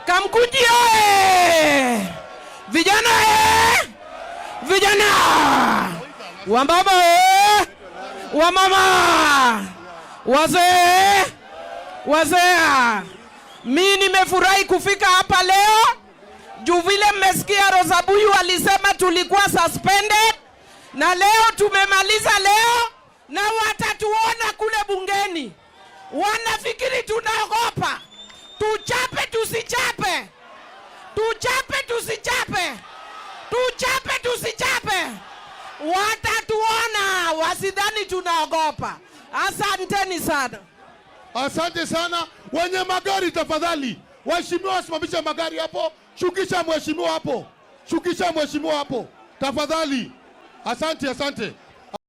Kamkunji oye! Vijana vijana! Wambaba wamama! Wazee! Mimi nimefurahi kufika hapa leo. Juu vile mmesikia Rosabuyu alisema tulikuwa suspended, na leo tumemaliza leo, na watatuona kule bungeni. Wanafikiri tunaogopa. Tuchape tusichape. Tuchape tusichape. Tuchape tusichape. Watatuona, wasidhani tunaogopa. Asanteni sana. Asante sana. Wenye magari tafadhali. Waheshimiwa wasimamisha magari hapo. Shukisha mheshimiwa hapo. Shukisha mheshimiwa hapo. Tafadhali. Asante.